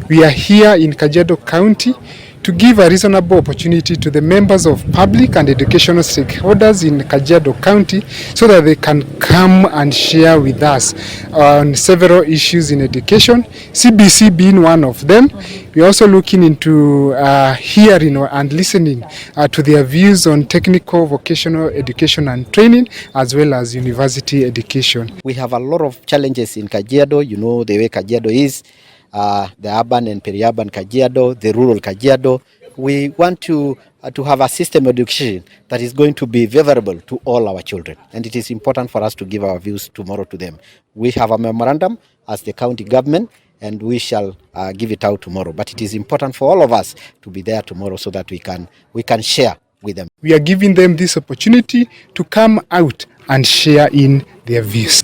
We are here in Kajiado County to give a reasonable opportunity to the members of public and educational stakeholders in Kajiado County so that they can come and share with us on several issues in education, CBC being one of them. We are also looking into hearing and listening to their views on technical vocational education and training, as well as university education. We have a lot of challenges in Kajiado. You know the way Kajiado is. The urban and peri-urban Kajiado, the rural Kajiado. We want to have a system of education that is going to be favorable to all our children. And it is important for us to give our views tomorrow to them. We have a memorandum as the county government, and we shall give it out tomorrow. But it is important for all of us to be there tomorrow so that we can share with them. We are giving them this opportunity to come out and share in their views.